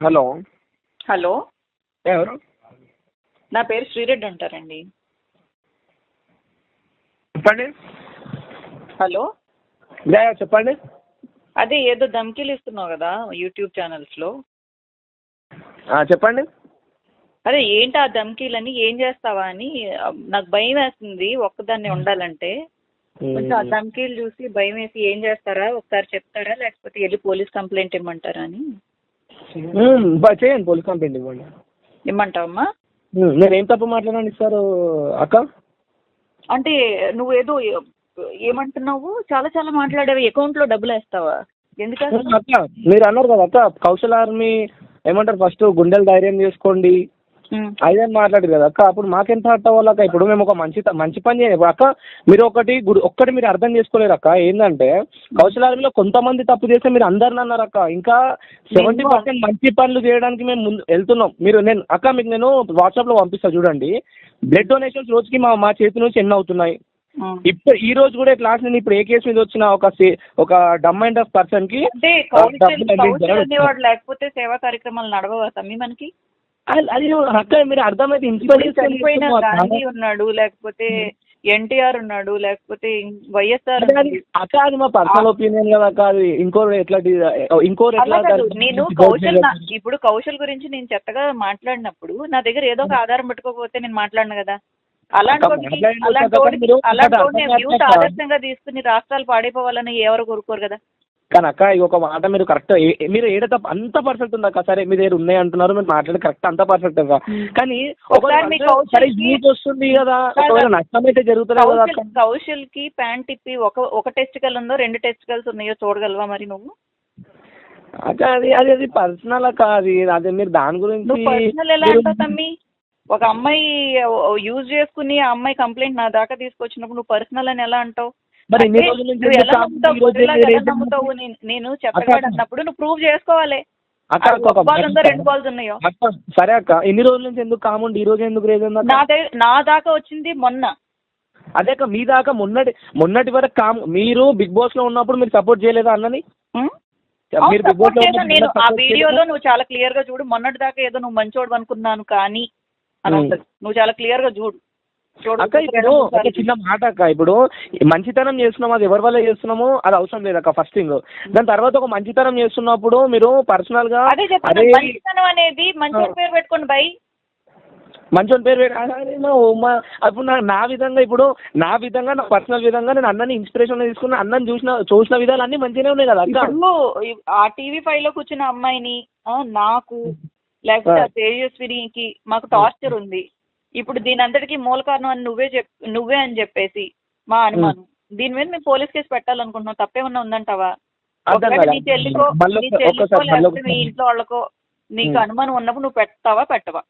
Hello. Hello, ఎవరు? నా పేరు శ్రీరెడ్డి అంటారండి. చెప్పండి. హలో, చెప్పండి. అదే ఏదో ధమ్కీలు ఇస్తున్నావు కదా యూట్యూబ్ ఛానల్స్లో. చెప్పండి. అదే ఏంటి ఆ ధమ్కీలని, ఏం చేస్తావా అని నాకు భయం వేస్తుంది ఒక్కదాన్ని ఉండాలంటే. కొంచెం ఆ ధమ్కీలు చూసి భయం వేసి ఏం చేస్తారా ఒకసారి చెప్తారా, లేకపోతే వెళ్ళి పోలీస్ కంప్లైంట్ ఇమ్మంటారా అని. చేయండి, పోలీస్ కంప్లైంట్ ఇవ్వండి. ఇమ్మంటావమ్మా? నేను ఏం తప్పు మాట్లాడండి సార్ అక్క? అంటే నువ్వేదో ఏమంటున్నావు, చాలా చాలా మాట్లాడావు. అకౌంట్లో డబ్బులు వేస్తావా? ఎందుకంటే అక్క మీరు అన్నారు కదా అక్క, కౌశల్ ఆర్మీ ఏమంటారు, ఫస్ట్ గుండెలు ధైర్యం చేసుకోండి అదని మాట్లాడారు కదా అక్క. అప్పుడు మాకెంత హర్ట్ అవ్వాలి అక్క? ఇప్పుడు మేము ఒక మంచి పని చేయాలి అక్క. మీరు ఒక్కటి మీరు అర్థం చేసుకోలేరు అక్క. ఏంటంటే కౌశల్ ఆర్మీలో కొంతమంది తప్పు చేస్తే మీరు అందరిని అన్నారు అక్క. ఇంకా 70% మంచి పనులు చేయడానికి మేము ముందు వెళ్తున్నాం. నేను అక్క మీకు నేను వాట్సాప్లో పంపిస్తాను చూడండి. బ్లడ్ డొనేషన్స్ రోజుకి మా చేతి నుంచి ఎన్ని అవుతున్నాయి. ఇప్పుడు ఈ రోజు కూడా క్లాస్ నేను ఇప్పుడు ఏ కేసు మీద వచ్చిన ఒక డమ్ అండ్ ఆఫ్ పర్సన్ కి అనేవాడు లేకపోతే సేవా కార్యక్రమాలు నడవవా తమ్మి మనకి? అది అక్క మీరు అర్థమైతే చనిపోయిన గాంధీ ఉన్నాడు, లేకపోతే ఎన్టీఆర్ ఉన్నాడు, లేకపోతే వైఎస్ఆర్. అక్క అది మా పర్సనల్ ఒపీనియన్ కదా అక్క. అది ఇంకోరు నేను ఇప్పుడు కౌశల్ గురించి నేను చెత్తగా మాట్లాడినప్పుడు నా దగ్గర ఏదో ఒక ఆధారం పెట్టుకోకపోతే నేను మాట్లాడను కదా. అలాంటి యూత్ ఆదర్శంగా తీసుకుని రాష్ట్రాలు పాడైపోవాలని ఎవరు కోరుకోరు కదా. కానీ అక్క ఈ ఒక మాట మీరు కరెక్ట్, మీరు ఏడ తప్ప అంత పర్ఫెక్ట్ ఉంది అక్క. సరే మీ దగ్గర ఉన్నాయి అంటున్నారు, మీరు మాట్లాడే కరెక్ట్ అంత పర్ఫెక్ట్ అక్క. కానీ యూత్ వస్తుంది కదా, ఒకవేళ నష్టం అయితే జరుగుతుంది కదా. కౌశల్ కి ప్యాంట్ తిప్పి ఒక టెస్టికల్ ఉందో 2 టెస్టికల్స్ ఉన్నాయో చూడగలవా మరి నువ్వు? అక్క అది పర్సనల్ అక్క. అదే మీరు దాని గురించి పర్సనల్ ఎలా అంటావు తమ్మి? ఒక అమ్మాయి యూజ్ చేసుకుని ఆ అమ్మాయి కంప్లైంట్ నా దాకా తీసుకొచ్చినప్పుడు నువ్వు పర్సనల్ అని ఎలా అంటావు? ఎలా నమ్ముతావు? నేను చెప్పగాడు అన్నప్పుడు నువ్వు ప్రూవ్ చేసుకోవాలి. బాల్ ఉందో 2 బాల్స్ ఉన్నాయో. సరే అక్క, ఎన్ని రోజుల నుంచి ఎందుకు కాముండి ఈ రోజు ఎందుకు రేజ్? నా దాకా వచ్చింది మొన్న. అదే అక్క మీ దాకా మొన్నటి వరకు మీరు బిగ్ బాస్ లో ఉన్నప్పుడు మీరు సపోర్ట్ చేయలేదా అన్నని? నేను ఆ వీడియోలో నువ్వు చాలా క్లియర్ గా చూడు. మొన్నటి దాకా ఏదో నువ్వు మంచోడు అనుకున్నాను కానీ అని ఉంటుంది. నువ్వు చాలా క్లియర్ గా చూడు అక్క. ఇప్పుడు ఒక చిన్న మాట అక్క, ఇప్పుడు మంచితనం చేస్తున్నాము అది ఎవరి వల్ల చేస్తున్నామో అది అవసరం లేదు అక్క ఫస్ట్ థింగ్. దాని తర్వాత ఒక మంచితనం చేస్తున్నప్పుడు మీరు పర్సనల్ గా మంచితనం అనేది మంచి పేరు పెట్టుకోండి బై. మంచోని పేరు అప్పుడు నా విధంగా నా పర్సనల్ విధంగా నేను అన్నని ఇన్స్పిరేషన్ తీసుకున్న, అన్నని చూసిన విధాలు అన్ని మంచిగానే ఉన్నాయి కదా అక్క. ఆ టీవీ5 లో కూర్చున్న అమ్మాయిని నాకు లేకపోతే తేజస్వినికి మాకు టార్చర్ ఉంది. ఇప్పుడు దీని అంతటికీ మూల కారణం అని నువ్వే అని చెప్పేసి మా అనుమానం. దీని మీద మేము పోలీస్ కేసు పెట్టాలనుకుంటున్నాం. తప్పేమన్నా ఉందంటావా? నీ చెల్లికో లేకపోతే మీ ఇంట్లో వాళ్ళకో నీకు అనుమానం ఉన్నప్పుడు నువ్వు పెట్టవా?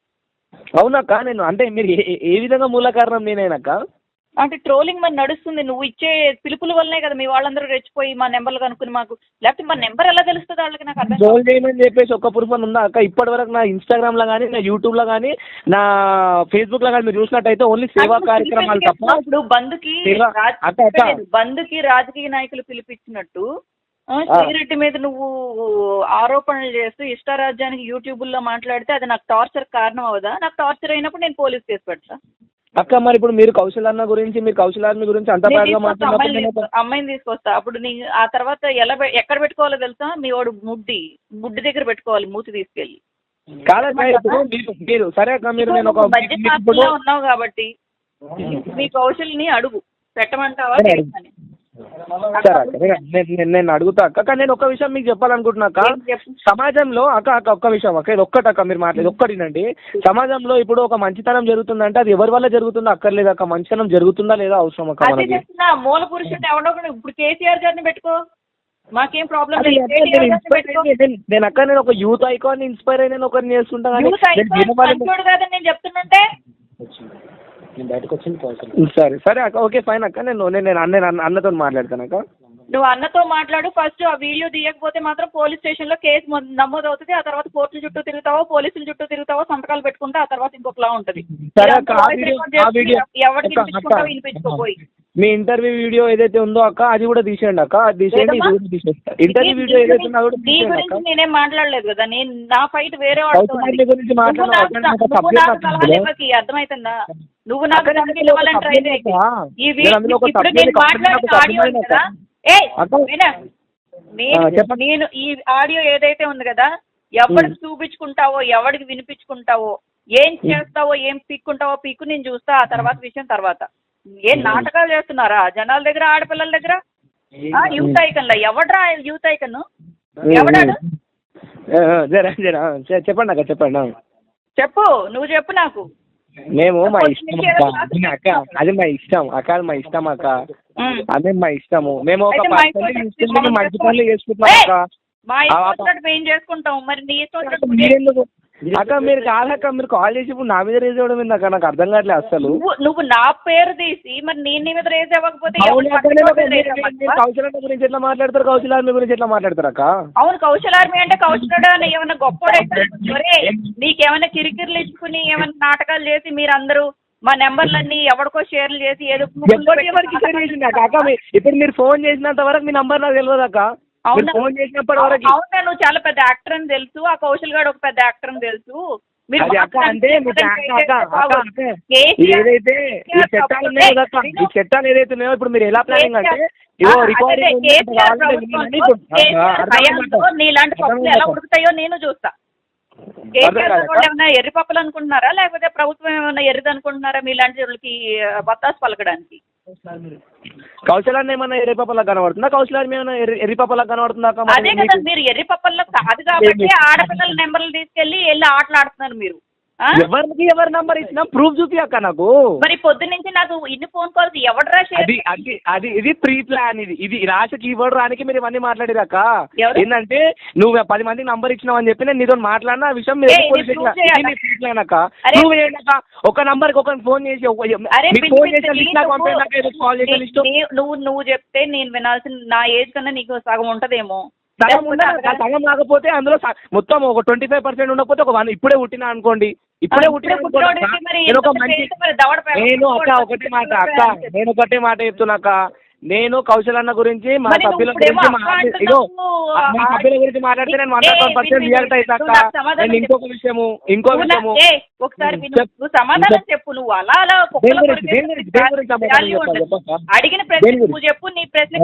అవునక్క. నేను అంటే మీరు ఏ విధంగా మూల కారణం నేనేనక్క? అంటే ట్రోలింగ్ మరి నడుస్తుంది. నువ్వు ఇచ్చే పిలుపుల వల్లనే కదా మీ వాళ్ళందరూ రెచ్చిపోయి మా నెంబర్లు కనుక్కుని మాకు, లేకపోతే మా నెంబర్ ఎలా తెలుస్తుంది వాళ్ళకి? నాకు అర్థం ట్రోల్ చేయమని చెప్పేసి ఒక్క ప్రూఫ్ ఉందా అక్క? ఇప్పటి వరకు నా ఇన్స్టాగ్రామ్ లో కానీ, నా యూట్యూబ్ లో కానీ, నా ఫేస్బుక్ లో కానీ మీరు చూసినట్టయితే ఓన్లీ సేవా కార్యక్రమాలు తప్ప. ఇప్పుడు బంద్కి రాజకీయ నాయకులు పిలిపించినట్టు శ్రీరెడ్డి మీద నువ్వు ఆరోపణలు చేస్తూ ఇష్టారాజ్యానికి యూట్యూబ్లో మాట్లాడితే అది నాకు టార్చర్ కారణం అవదా? నాకు టార్చర్ అయినప్పుడు నేను పోలీస్ కేసు పెడతా అక్క. మరి ఇప్పుడు మీరు కౌశల్ ఆర్మీ గురించి అంత బాగా అమ్మాయిని తీసుకొస్తా. అప్పుడు ఆ తర్వాత ఎక్కడ పెట్టుకోవాలో తెలుసా? మీ వాడు ముడ్డి దగ్గర పెట్టుకోవాలి, మూతి తీసుకెళ్ళి. మీరు సరే అక్క, మీరు ఉన్నావు కాబట్టి మీ కౌశల్ని అడుగు, పెట్టమంటావా? సరే అక్క, నేను అడుగుతా అక్క. కానీ నేను ఒక విషయం మీకు చెప్పాలనుకుంటున్నా అక్క. సమాజంలో అక్క ఒక్క విషయం అక్క, ఇది ఒక్కటక్క మీరు మాట్లాడేది ఒక్కటినండి. సమాజంలో ఇప్పుడు ఒక మంచితనం జరుగుతుందంటే అది ఎవరి వల్ల జరుగుతుందో అక్కర్లేదు అక్క. మంచితనం జరుగుతుందా లేదా అవసరం అక్క మనకి. మూల పురుషుడు ఎవడో ఇప్పుడు కేసీఆర్ గారిని పెట్టుకో, మాకేం ప్రాబ్లం. నేను ఒక యూత్ ఐకాన్ ఇన్స్పైర్ అయి నేను ఒకరిని చేస్తుంటా కానీ కాదని నేను చెప్తుంటే. సరే అక్క, ఓకే ఫైన్ అక్క. నేను అన్నతో మాట్లాడతాను అక్క. నువ్వు అన్నతో మాట్లాడు ఫస్ట్. ఆ వీడియో తీయకపోతే మాత్రం పోలీస్ స్టేషన్లో కేసు నమోదు అవుతుంది. ఆ తర్వాత కోర్టుల చుట్టూ తిరుగుతావో పోలీసుల చుట్టూ తిరుగుతావో సంతకాలు పెట్టుకుంటే ఆ తర్వాత ఇంకొకలా ఉంటుంది. ఎవరికి వినిపించుకుంటావో వినిపించుకోపోయి. మీ ఇంటర్వ్యూ వీడియో ఏదైతే ఉందో అక్క అది కూడా తీసేయండి అక్క, అది తీసేయండి, ఇది కూడా తీసేస్తా. ఇంటర్వ్యూ వీడియో ఏదైతే ఉందో కూడా నీ గురించి నేనేం మాట్లాడలేదు కదా, నేను నా ఫైట్ వేరే గురించి మాట్లాడాలి. అర్థమవుతుందా? నువ్వు నాకు ఇవ్వాలని ట్రై చేయి. ఇప్పుడు నేను మాట్లాడిన ఆడియో ఉంది కదా, నేను ఈ ఆడియో ఏదైతే ఉంది కదా, ఎవరికి చూపించుకుంటావో ఎవరికి వినిపించుకుంటావో ఏం చేస్తావో ఏం పీక్కుంటావో పీక్కు నేను చూస్తా. ఆ తర్వాత విషయం తర్వాత. ఏం నాటకాలు చేస్తున్నారా జనాల దగ్గర, ఆడపిల్లల దగ్గర? యూత్ ఐకన్లా ఎవడ్రా యూత్ ఐకన్? ఎవడాడు? చెప్పండి అక్క, చెప్పండి. చెప్పు, నువ్వు చెప్పు నాకు. మేము మా ఇష్టం అక్క, అది మా ఇష్టం అక్క, అది మా ఇష్టం అక్క, అదే మా ఇష్టము. మేము ఒక మంచి పనులు చేసుకుంటాం అక్క. మా ఇష్టం ఏం చేసుకుంటాం మరి? నీ ఇష్టం మీరెందుకు అక్క? మీరు కాదక్క, మీరు కాల్ చేసి ఇప్పుడు నా మీద రేజ్ అవ్వడం ఏంది అక్క? నాకు అర్థం కావట్లేదు అసలు. నువ్వు నా పేరు తీసి మరి నేను నీ మీద రేజ్ అవ్వకపోతే కౌశల్ ఆర్మీ గురించి ఎట్లా మాట్లాడతారు? కౌశల్ ఆర్మీ గురించి ఎట్లా మాట్లాడతారు అక్క? అవును, కౌశల్ ఆర్మీ అంటే కౌశలుడు అని ఏమన్నా గొప్ప నీకేమైనా కిరికిరిలు ఇచ్చుకుని ఏమైనా నాటకాలు చేసి మీరందరూ మా నెంబర్లన్నీ ఎవరికో షేర్లు చేసి ఏదో ఇప్పుడు మీరు ఫోన్ చేసినంత వరకు మీ నంబర్ నాకు తెలియదు అక్క. అవునా, ఫోన్ చేసినప్పటి వరకు అవునా నువ్వు చాలా పెద్ద యాక్టర్ అని తెలుసు, ఆ కౌశల్ గారు ఒక పెద్ద యాక్టర్ అని తెలుసు. అంటే ఏదైతే ఈ చట్టాలు ఉన్నాయో కదా, ఈ చట్టాలు ఏదైతే ఉన్నాయో ఇప్పుడు మీరు ఎలా ప్లానింగ్ అంటే నీలాంటి పప్పులు ఎలా ఉడుకుతాయో నేను చూస్తా. ఏమైనా ఎర్రి పప్పులు అనుకుంటున్నారా లేకపోతే ప్రభుత్వం ఏమైనా ఎర్రిది అనుకుంటున్నారా మీలాంటి వాళ్ళకి బత్తాసు పలకడానికి? కౌశల్ అన్న ఏమన్నా ఎర్రి పప్పలా కనబడుతుందా? కౌశల్ ఆర్మీ ఏమైనా ఎర్రి పప్పలా కనబడుతుందా? అదే కదా, మీరు ఎర్రి పప్పల్లో కాదు కాబట్టి ఆడపిల్లల నెంబర్లు తీసుకెళ్ళి ఆటలాడుతున్నారు మీరు. ఎవరికి ఎవరి నంబర్ ఇచ్చినా ప్రూఫ్ చూపి అక్క నాకు. మరి పొద్దు నుంచి నాకు ఇన్ని ఫోన్ కాల్స్ ఎవడరా? ఇది ప్రీ ప్లాన్, ఇది రాశకి ఇవ్వడు రానికి మీరు ఇవన్నీ మాట్లాడారు అక్క. ఏంటంటే నువ్వు 10 మందికి నంబర్ ఇచ్చినావు అని చెప్పి నేను నీతో మాట్లాడిన విషయం ప్రీ ప్లాన్ అక్క. నువ్వు ఏంటక్క ఒక నంబర్కి ఒక ఫోన్ చేసి నువ్వు చెప్తే నేను వినాల్సిన నా ఏజ్ కన్నా నీకు సగం ఉంటదేమో. సగం కాకపోతే అందులో మొత్తం ఒక 25% ఉండకపోతే ఒక 1 ఇప్పుడే పుట్టినా అనుకోండి, ఇప్పుడే పుట్టిన నేను ఒక మంచి నేను అక్క ఒకటే మాట అక్క, నేను ఒకటే మాట చెప్తున్నా అక్క. నేను కౌశల్ అన్న గురించి మా సభ్యుల గురించి మా సభ్యుల గురించి మాట్లాడితే నేను 100% రియాక్ట్ అవుతా అక్క. నేను ఇంకో విషయము ఒకసారి సమాధానం చెప్పు. నువ్వు అలా అడిగిన ప్రశ్న నువ్వు చెప్పు, నీ ప్రశ్న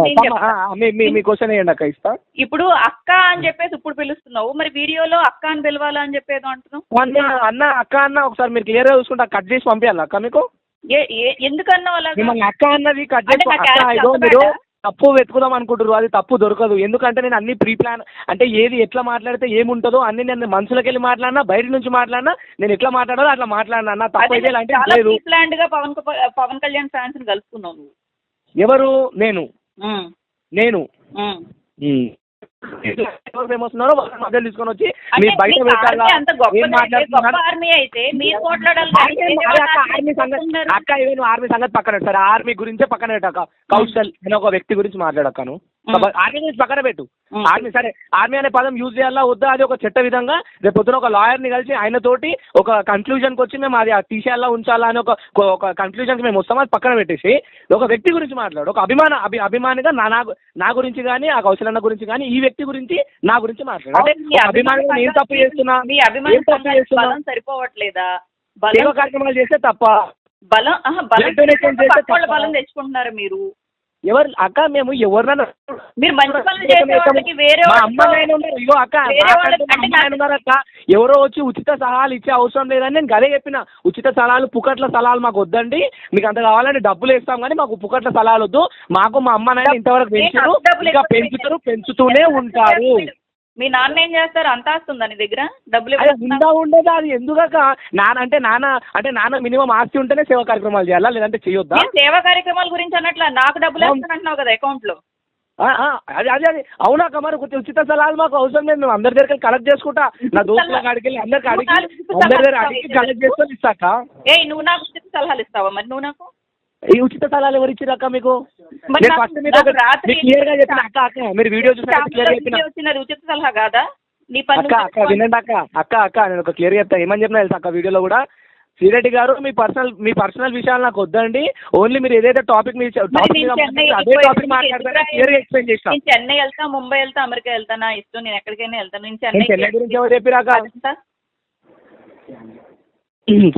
మీ క్వశ్చన్ ఏంటి అక్క ఇస్తా. ఇప్పుడు అక్క అని చెప్పేసి ఇప్పుడు పిలుస్తున్నావు, మరి వీడియోలో అక్క అని పిలవాలా అని చెప్పేది అంటున్నావు. అన్న అక్క అన్న ఒకసారి మీరు క్లియర్ గా చూసుకుంటా కట్ చేసి పంపించాలి అక్క మీకు. ఎందుకన్నా అక్క అన్నది కట్ చేసి మీరు తప్పు వెతుకుదాం అనుకుంటారు, అది తప్పు దొరకదు. ఎందుకంటే నేను అన్ని ప్రీ ప్లాన్ అంటే ఏది ఎట్లా మాట్లాడితే ఏముంటుందో అన్ని నేను మనసులోకి వెళ్ళి మాట్లాడినా బయట నుంచి మాట్లాడినా నేను ఎట్లా మాట్లాడాలో అట్లా మాట్లాడినా తప్పు అయితే లేదు. ప్లాన్ గా పవన్ కళ్యాణ్ ఫ్యాన్స్ ని కలుసుకున్నావు. ఎవరు? నేను ఫేమస్ ఉన్నారో వాళ్ళ మధ్య తీసుకొని వచ్చి మీరు బయట అక్క ఇవన్నీ ఆర్మీ సంగతి పక్కన సరే, ఆర్మీ గురించే పక్కన పెట్టాక కౌశల్ అనే ఒక వ్యక్తి గురించి మాట్లాడక్కను. ఆర్మీ గురించి పక్కన పెట్టు. ఆర్మీ సరే, ఆర్మీ అనే పదం యూజ్ చేయాలా వద్దా అది ఒక చట్ట విధంగా రేపు పొద్దున ఒక లాయర్ని కలిసి ఆయనతోటి ఒక కన్క్లూజన్కి వచ్చి మేము అది తీసేయాలా ఉంచాలా అని ఒక కన్క్లూజన్కి మేము వస్తాం. అది పక్కన పెట్టేసి ఒక వ్యక్తి గురించి మాట్లాడు, ఒక అభిమానిగా నా గురించి కానీ ఆ కౌశల్ అన్న గురించి కానీ ఈ వ్యక్తి గురించి నా గురించి మాట్లాడు. అంటే అభిమానిగా నేను తప్పు చేస్తున్నా, సరిపోవట్లేదా? సేవా కార్యక్రమాలు చేస్తే తప్ప బలం తెచ్చుకుంటున్నారు మీరు. ఎవరు అక్క? మేము ఎవరినైనా మీరు మంచి పనులు చేసేవాళ్ళకి వేరే అక్క ఎవరో వచ్చి ఉచిత సలహాలు ఇచ్చే అవసరం లేదని నేను గదే చెప్పిన. ఉచిత సలహాలు పుకట్ల సలహాలు మాకు వద్దండి, మీకు అంత కావాలంటే డబ్బులు వేస్తాం కానీ మాకు పుకట్ల సలహాలు వద్దు. మాకు మా అమ్మ నాయన ఇంతవరకు పెంచారు, ఇంకా పెంచుతారు, పెంచుతూనే ఉంటారు. మీ నాన్న ఏం చేస్తారు? అంత వస్తుందా నీ దగ్గర డబ్బులు? ఉండదు అది ఎందుకక్క. నాన్న మినిమం ఆస్తి ఉంటేనే సేవా కార్యక్రమాలు చేయాలా, లేదంటే చేయొద్దా? సేవా కార్యక్రమాల గురించి అన్నట్లా నాకు డబ్బులు వేస్తానంటున్నావు కదా అకౌంట్ లో. అది అవునాక మరి ఉచిత సలహాలు మాకు అవసరం లేదు. మేము అందరి దగ్గర కలెక్ట్ చేసుకుంటా, నా దోస్తుల కాడికి వెళ్ళి అందరి దగ్గర అడిగి కలెక్ట్ చేసుకొని ఇస్తాక. నువ్వు నాకు ఉచిత సలహాలు ఇస్తావా? మరి నువ్వు నాకు ఈ ఉచిత సలహాలు ఎవరు ఇచ్చారు అక్క మీకు? మరి నేను నాకు- ఫస్ట్ మీకు నాకు రాత్రి క్లియర్ గా చెప్పిన అక్క అక్క మీరు వీడియో చూసిన క్లియర్ గా చెప్పిన వచ్చినది ఉచిత సలహా కాదా? నీ పని అక్క అక్క వినండి అక్క అక్క అక్క నేను ఒక క్లియర్ చెప్తా. ఏమని చెప్పిన తెలుసా అక్క వీడియోలో కూడా, శ్రీరెడ్డి గారు మీ పర్సనల్ విషయాలు నాకు వద్దండి, ఓన్లీ మీరు ఏదైతే టాపిక్ మరి నేను చెన్నై అదే టాపిక్ మాట్లాడతారా క్లియర్ గా ఎక్స్ప్లెయిన్ చేసిన. నేను చెన్నై వెళ్తా, ముంబై వెళ్తా, అమెరికా వెళ్తా, నా ఇష్టం, నేను ఎక్కడికైనా వెళ్తాను. నేను నేను చెన్నై గురించి ఎవరు చెప్పిరాక? అదంతా.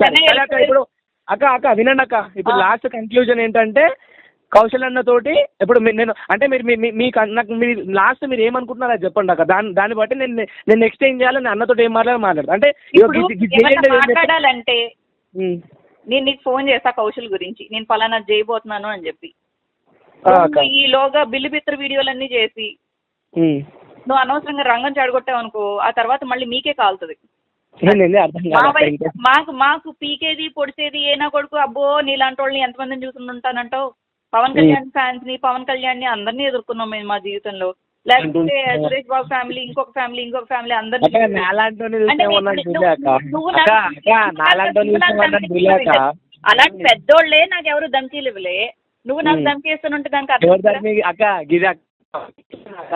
సరే అక్క ఇప్పుడు అక్క అక్క వినండి అక్క, ఇప్పుడు లాస్ట్ కన్క్లూజన్ ఏంటంటే కౌశల్ అన్న తోటి ఇప్పుడు నేను అంటే మీరు మీకు నాకు మీరు లాస్ట్ మీరు ఏమనుకుంటున్నారో అది చెప్పండి అక్క. దాన్ని బట్టి నేను నెక్స్ట్ ఏం చేయాలి, నేను అన్నతో ఏం మాట్లాడతా అంటే ఇప్పుడు మాట్లాడాలంటే నేను నీకు ఫోన్ చేస్తా కౌశల్ గురించి, నేను ఫలానా చేయబోతున్నాను అని చెప్పి, ఈలోగా బిల్లు బిత్ర వీడియోలన్నీ చేసి నువ్వు అనవసరంగా రంగం చెడగొట్టావు అనుకో, ఆ తర్వాత మళ్ళీ మీకే కాలుతుంది. మాకు పీకేది పొడిచేది ఏనా కొడుకు, అబ్బో నీలాంటి వాళ్ళని ఎంతమందిని చూసుకుంటానంటావు. పవన్ కళ్యాణ్ ఫ్యాన్స్ ని, పవన్ కళ్యాణ్ ని అందరినీ ఎదుర్కొన్నాం మేము మా జీవితంలో. లేకపోతే సురేష్ బాబు ఫ్యామిలీ, ఇంకొక ఫ్యామిలీ అందరినీ. అలాంటి పెద్దోళ్లే నాకు ఎవరు ధమ్కీలు ఇవ్వలే, నువ్వు నాకు ధమ్కీ ఇస్తానంటే దానికి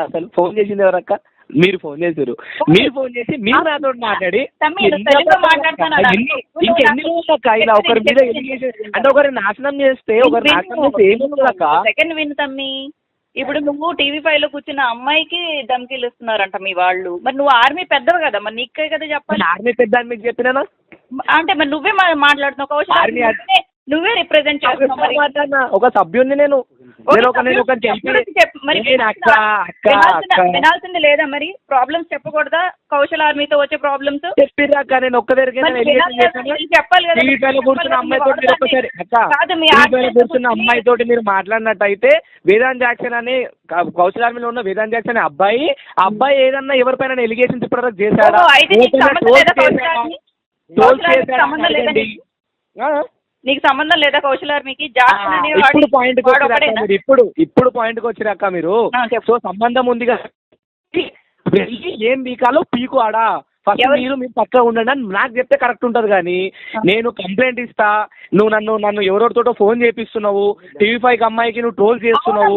అసలు ఫోన్ చేసింది ఎవరక్క? మీరు ఫోన్ చేశారు, మీరు ఫోన్ చేసి మీరు నాతో మాట్లాడి ఇంకెన్ని రోజులు అక్క ఇలా ఒకరి మీద అంటే ఒకరి నాశనం చేస్తే ఏముందక్క? సెకండ్ విన్ తమ్మి, ఇప్పుడు నువ్వు టీవీ5 లో కూర్చున్న అమ్మాయికి ధమ్కీలు ఇస్తున్నారంట మీ వాళ్ళు. మరి నువ్వు ఆర్మీ పెద్దవి కదా, మరి నీకే కదా చెప్పాలి. ఆర్మీ పెద్ద మీకు చెప్పినా అంటే మరి నువ్వే మాట్లాడుతున్నావు కౌశల్, నువ్వే రిప్రజెంట్ చేస్తున్నావు. ఒక సభ్యుడిని నేను వినాల్సింది లేదా? మరి ప్రాబ్లమ్స్ చెప్పకూడదా? కౌశల్ ఆర్మీతో వచ్చే ప్రాబ్లమ్స్ చెప్పిరాక నేను ఒక్క చెప్పాలి కదా. కూర్చున్న అమ్మాయితో మీరు మాట్లాడినట్టయితే వేదాంత్ జాక్సన్ అని కౌశల్ ఆర్మీలో ఉన్న వేదాంత్ జాక్సన్ అనే అబ్బాయి ఏదన్నా ఎవరిపైన ఎలిగేషన్స్ ఇప్పటివరకు చేశాడా? నీకు సంబంధం లేదా కౌశల్ ఆర్మీకి? ఇప్పుడు పాయింట్కి వచ్చిరాక మీరు సో సంబంధం ఉంది కదా, వెళ్ళి ఏం పీకాలో పీకు ఆడా. ఫస్ట్ మీరు పక్క ఉండండి అని నాకు చెప్తే కరెక్ట్ ఉంటుంది. కానీ నేను కంప్లైంట్ ఇస్తా, నువ్వు నన్ను ఎవరెవరితోటో ఫోన్ చేపిస్తున్నావు, టీవీ5 అమ్మాయికి నువ్వు ట్రోల్ చేస్తున్నావు,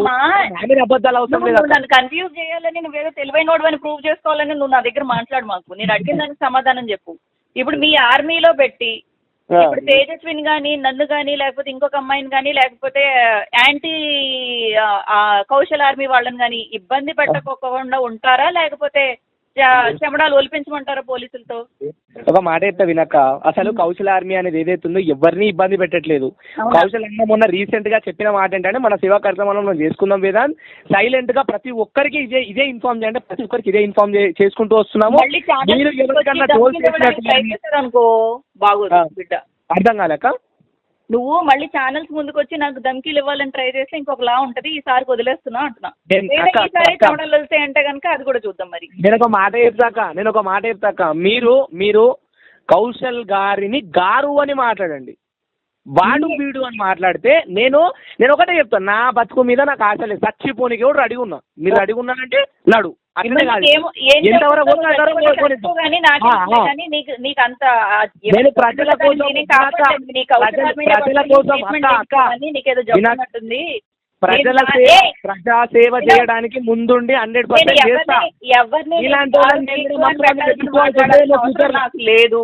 అబద్ధాలు అవసరం లేదు. నన్ను కన్ఫ్యూజ్ చేయాలని, నువ్వేదో తెలివైనోడు అని ప్రూవ్ చేసుకోవాలని నువ్వు నా దగ్గర మాట్లాడు. మాకు నేను అడిగిన దానికి సమాధానం చెప్పు. ఇప్పుడు మీ ఆర్మీలో పెట్టి ఇప్పుడు తేజస్విని కానీ, నన్ను కానీ, లేకపోతే ఇంకొక అమ్మాయిని కానీ, లేకపోతే యాంటీ కౌశల్ ఆర్మీ వాళ్ళని కానీ ఇబ్బంది పెట్టకోకుండా ఉంటారా, లేకపోతే చెమడాలు ఒలిపించమంటారా పోలీసులతో? ఒక మాట చెప్తా వినక్క, అసలు కౌశల్ ఆర్మీ అనేది ఏదైతుందో ఎవరిని ఇబ్బంది పెట్టట్లేదు. కౌశల్ అన్న మొన్న రీసెంట్ గా చెప్పిన మాట ఏంటంటే, మన సేవా కార్యక్రమంలో మనం చేసుకుందాం వేదాంత్, సైలెంట్ గా ప్రతి ఒక్కరికి ఇదే ఇన్ఫార్మ్ చేయండి, ప్రతి ఒక్కరికి ఇదే ఇన్ఫార్మ్ చేసుకుంటూ వస్తున్నాము. మీరు ఎవరికన్నా ట్రోల్ చేసినట్టు బాగోదు బిడ్డ. అర్థం కాలేక నువ్వు మళ్ళీ ఛానల్స్ ముందుకు వచ్చి నాకు ధమ్కీలు ఇవ్వాలని ట్రై చేస్తే ఇంకొకలా ఉంటది. ఈసారి వదిలేస్తున్నా అంటున్నా. చెమటలు వెళ్తాయి అంటే కనుక అది కూడా చూద్దాం. మరి నేను ఒక మాట చెప్తాక మీరు కౌశల్ గారిని గారు అని మాట్లాడండి, వాడు వీడు అని మాట్లాడితే నేను ఒకటే చెప్తాను, నా బతుకు మీద నాకు ఆశ లేదు, చచ్చిపోనికి కూడా రెడీ ఉన్నా. మీరు రెడీ ఉన్నానంటే నడు. ప్రజా సేవ చేయడానికి ముందుండి 100% చేస్తా. లేదు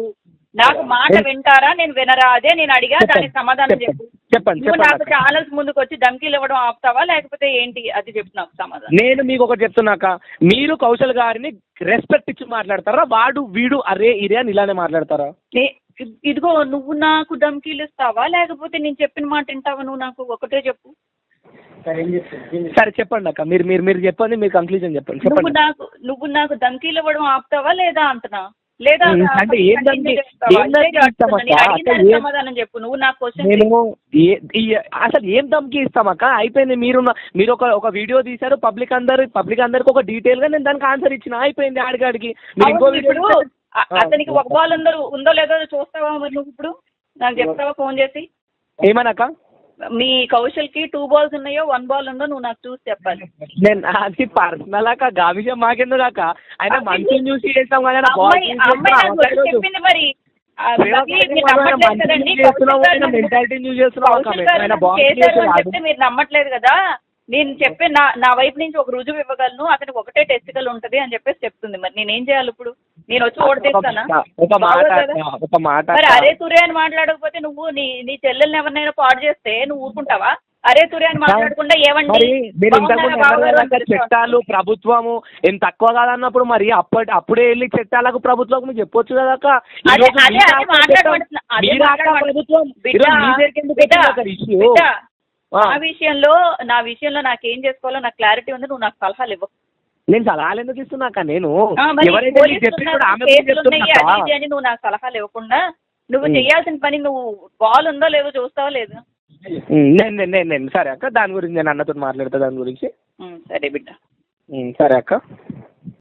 నాకు మాట వింటారా, నేను వినరా? అదే నేను అడిగా, దానికి సమాధానం చెప్పు. చెప్పండి. నాకు ఛానల్స్ ముందుకు వచ్చి ధమ్కీలు ఇవ్వడం ఆపుతావా, లేకపోతే ఏంటి అది చెప్పు నాకు సమాధానం. నేను మీకు ఒకటి చెప్తున్నాక, మీరు కౌశల్ గారిని రెస్పెక్ట్ ఇచ్చి మాట్లాడతారా, వాడు వీడు అరే ఇరే అని ఇలానే మాట్లాడతారా? ఇదిగో నువ్వు నాకు ధమ్కీలు ఇస్తావా, లేకపోతే నేను చెప్పిన మాట వింటావా? నువ్వు నాకు ఒకటే చెప్పు. సరే చెప్పండి అక్క, మీరు చెప్పండి, మీరు కంక్లూజన్ చెప్పండి. నువ్వు నాకు ధమ్కీలు ఇవ్వడం ఆపుతావా లేదా అంటున్నా, లేదా అంటే సమాధానం చెప్పు. నువ్వు నాకు అసలు ఏం ధమ్కి ఇస్తామక్క? అయిపోయింది. మీరు ఒక వీడియో తీశారు, పబ్లిక్ అందరికి ఒక డీటెయిల్ గా నేను దానికి ఆన్సర్ ఇచ్చిన, అయిపోయింది. ఆడికి అతనికి ఒక బాల్ ఉందో లేదో చూస్తావా? మరి నువ్వు ఇప్పుడు నాకు చెప్తావా ఫోన్ చేసి? ఏమన్నాక మీ కౌశల్ కి 2 balls ఉన్నాయో 1 ball ఉందో నువ్వు నాకు చూసి చెప్పాలి. నేను అది పర్సనల్ అక్క, గా విషయం మాకెందుకు అక్క? ఆయన మంచిని చూసి చేస్తాం కదా. చెప్పింది మరి మీరు నమ్మట్లేదు కదండి. చెప్తే మీరు నమ్మట్లేదు కదా. నేను చెప్పే నా వైపు నుంచి ఒక రుజువు ఇవ్వగలను, అతనికి ఒకటే టెస్టికల్ ఉంటది అని చెప్పేసి చెప్తుంది. మరి నేనేం చేయాలి ఇప్పుడు? నేను వచ్చి ఓడితేస్తానా? మరి అరే తురే అని మాట్లాడకపోతే నువ్వు నీ చెల్లెల్ని ఎవరినైనా పాడు చేస్తే నువ్వు ఊరుకుంటావా? అరే తురే అని మాట్లాడకుండా ఏమండి చట్టాలు ప్రభుత్వము ఏం తక్కువ కాదన్నప్పుడు మరి అప్పుడే వెళ్ళి చట్టాలకు ప్రభుత్వం మీకు చెప్పొచ్చు కదా. నా విషయంలో నాకేం చేసుకోవాలో నాకు క్లారిటీ ఉంది. నువ్వు నాకు సలహాలు ఇవ్వకు. నేను సలహాలు ఎందుకు ఇస్తున్నాక? నేను నువ్వు నాకు సలహాలు ఇవ్వకుండా నువ్వు చేయాల్సిన పని నువ్వు బాల్ ఉందో లేదో చూస్తావా లేదు? నేను సరే అక్క, దాని గురించి నేను అన్నతో మాట్లాడతా దాని గురించి. సరే బిడ్డ. సరే అక్క.